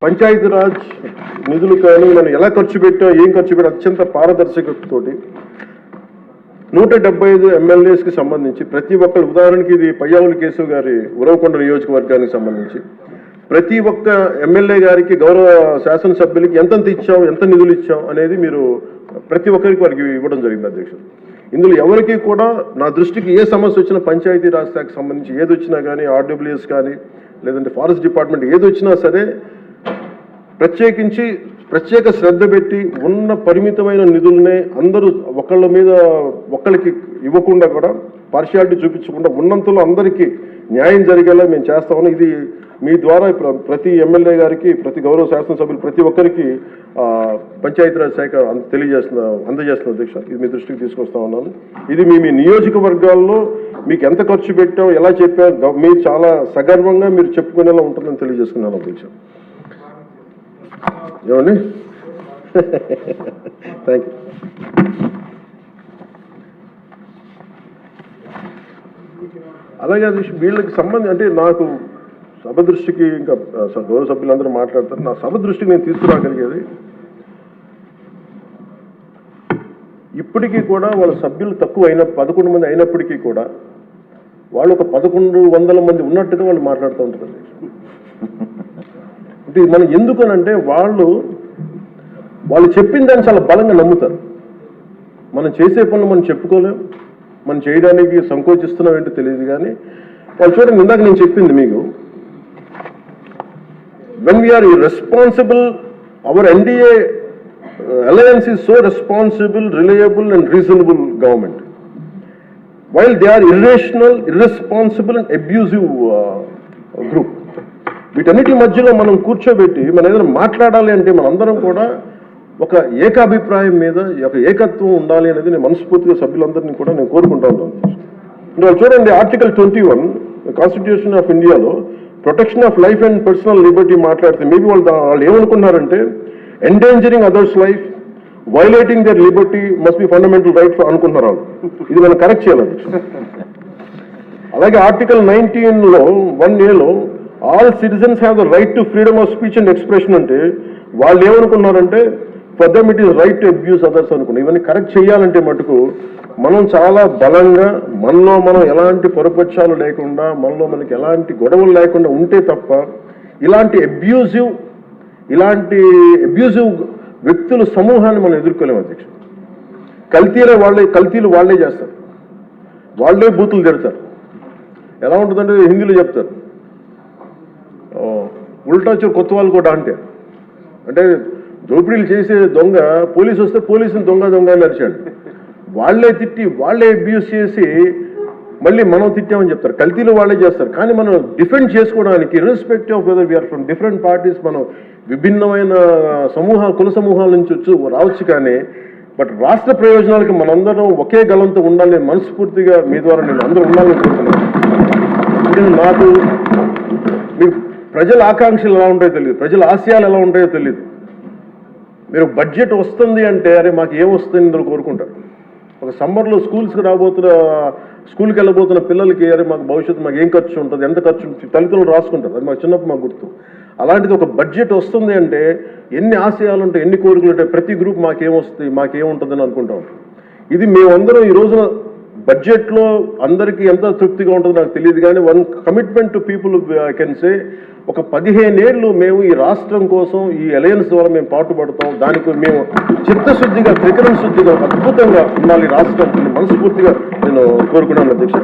పంచాయతీరాజ్ నిధులు కానీ మనం ఎలా ఖర్చు పెట్టాం, ఏం ఖర్చు పెట్టాం అత్యంత పారదర్శకతతోటి 175 ఎమ్మెల్యేస్కి సంబంధించి ప్రతి ఒక్కరు, ఉదాహరణకి ఇది పయ్యావుల కేశవ్ గారి ఉరవకొండ నియోజకవర్గానికి సంబంధించి ప్రతి ఒక్క ఎమ్మెల్యే గారికి, గౌరవ శాసనసభ్యులకి ఎంతెంత ఇచ్చాం, ఎంత నిధులు ఇచ్చాం అనేది మీరు ప్రతి ఒక్కరికి వారికి ఇవ్వడం జరిగింది అధ్యక్షుడు. ఇందులో ఎవరికి కూడా నా దృష్టికి ఏ సమస్య వచ్చినా, పంచాయతీరాజ్ శాఖకు సంబంధించి ఏది వచ్చినా కానీ, ఆర్డబ్ల్యూఎస్ కానీ లేదంటే ఫారెస్ట్ డిపార్ట్మెంట్ ఏది వచ్చినా సరే ప్రత్యేక శ్రద్ధ పెట్టి ఉన్న పరిమితమైన నిధులనే అందరూ ఒకళ్ళకి ఇవ్వకుండా కూడా పార్షియాలిటీ చూపించకుండా ఉన్నంతలో అందరికీ న్యాయం జరిగేలా మేము చేస్తామని, ఇది మీ ద్వారా ప్రతి ఎమ్మెల్యే గారికి, ప్రతి గౌరవ శాసనసభ్యులు ప్రతి ఒక్కరికి పంచాయతీరాజ్ శాఖ అందజేస్తున్న అధ్యక్ష. ఇది మీ దృష్టికి తీసుకొస్తా ఉన్నాను. ఇది మీ నియోజకవర్గాల్లో మీకు ఎంత ఖర్చు పెట్టాం, ఎలా చెప్పారు, మీరు చాలా సగర్వంగా మీరు చెప్పుకునేలా ఉంటుందని తెలియజేసుకున్నాను అధ్యక్ష. ఏమండి? Thank you. అలాగే అధ్యక్ష, వీళ్ళకి సంబంధించి అంటే నాకు సభ దృష్టికి, ఇంకా గౌరవ సభ్యులందరూ మాట్లాడతారు, నా సభ దృష్టికి నేను తీసుకురాగలిగేది, ఇప్పటికీ కూడా వాళ్ళ సభ్యులు తక్కువ 11 మంది అయినప్పటికీ కూడా వాళ్ళు ఒక 1100 మంది ఉన్నట్టుగా వాళ్ళు మాట్లాడుతూ ఉంటారు. అంటే మనం ఎందుకనంటే వాళ్ళు చెప్పిన దాన్ని చాలా బలంగా నమ్ముతారు. మనం చేసే పనులు మనం చెప్పుకోలేం, మనం చేయడానికి సంకోచిస్తున్నాం ఏంటో తెలియదు. కానీ వాళ్ళు చూడండి, ఇందాక నేను చెప్పింది మీకు, when we are irresponsible, our NDA alliance is so responsible, reliable and reasonable government, while they are irrational, irresponsible and abusive group. వీటన్నిటి మధ్యలో మనం కూర్చోబెట్టి మనం ఏదైనా మాట్లాడాలి అంటే మనందరం కూడా ఒక ఏకాభిప్రాయం మీద ఒక ఏకత్వం ఉండాలి అనేది నేను మనస్ఫూర్తిగా సభ్యులందరినీ కూడా నేను కోరుకుంటా ఉన్నాను. వాళ్ళు చూడండి, ఆర్టికల్ 21 కాన్స్టిట్యూషన్ ఆఫ్ ఇండియాలో protection of life and personal liberty మాట్లాడితే మేబీ వాళ్ళు ఏమనుకున్నారంటే endangering others life, violating their liberty must be fundamental right అనుకుంటున్నారు వాళ్ళు. ఇది మనం కరెక్ట్ చేయాలి. అలాగే ఆర్టికల్ 19లో 1A all citizens have the right to freedom of speech and expression అంటే వాళ్ళు ఏమనుకున్నారంటే for them it is right to abuse others అనుకున్నారు. ఇవన్నీ కరెక్ట్ చేయాలంటే మటుకు మనం చాలా బలంగా మనలో మనం ఎలాంటి పొరపక్షాలు లేకుండా, మనలో మనకి ఎలాంటి గొడవలు లేకుండా ఉంటే తప్ప ఇలాంటి అబ్యూజివ్ వ్యక్తుల సమూహాన్ని మనం ఎదుర్కోలేము అధ్యక్ష. కల్తీలు వాళ్ళే చేస్తారు, వాళ్ళే బూతులు తిడతారు. ఎలా ఉంటుందంటే హిందీలో చెప్తారు, ఉల్టా చోరు కొత్త వాళ్ళు కూడా అంటే దోపిడీలు చేసే దొంగ పోలీసు వస్తే పోలీసుని దొంగ నడిచాడు. వాళ్ళే తిట్టి, వాళ్ళే అబ్యూస్ చేసి మళ్ళీ మనం తిట్టామని చెప్తారు. కల్తీలు వాళ్ళే చేస్తారు. కానీ మనం డిఫెండ్ చేసుకోవడానికి irrespective of whether we are from different parties, మనం విభిన్నమైన కుల సమూహాల నుంచి రావచ్చు. కానీ బట్ రాష్ట్ర ప్రయోజనాలకి మనందరం ఒకే గలంతో ఉండాలని మనస్ఫూర్తిగా మీ ద్వారా నేను అందరూ ఉండాలని కోరుతున్నాను. నాకు మీ ప్రజల ఆకాంక్షలు ఎలా ఉంటాయో తెలియదు, ప్రజల ఆశయాలు ఎలా ఉంటాయో తెలియదు. మీరు బడ్జెట్ వస్తుంది అంటే అరే మాకు ఏమొస్తుంది ఇందులో కోరుకుంటారు. ఒక సమ్మర్లో స్కూల్కి వెళ్ళబోతున్న పిల్లలకి అరే మాకు భవిష్యత్తు మాకు ఏం ఖర్చు ఉంటుంది, ఎంత ఖర్చు ఉంటుంది తల్లిదండ్రులు రాసుకుంటారు. అది మాకు చిన్నప్పుడు మాకు గుర్తు. అలాంటిది ఒక బడ్జెట్ వస్తుంది అంటే ఎన్ని ఆశయాలు ఉంటాయి, ఎన్ని కోరికలు ఉంటాయి, ప్రతి గ్రూప్ మాకేమొస్తుంది, మాకేముంటుందని అనుకుంటా ఉంటాం. ఇది మేమందరం ఈ రోజున బడ్జెట్లో అందరికీ ఎంత తృప్తిగా ఉంటుందో నాకు తెలియదు. కానీ one commitment to people I can say, ఒక 15 ఏళ్ళు మేము ఈ రాష్ట్రం కోసం ఈ అలయన్స్ ద్వారా మేము పాటుపడతాం. దానికి మేము చిత్తశుద్ధిగా, త్రికరణ శుద్ధిగా అద్భుతంగా ఉండాలి రాష్ట్రం మనస్ఫూర్తిగా నేను కోరుకున్నాను అధ్యక్ష.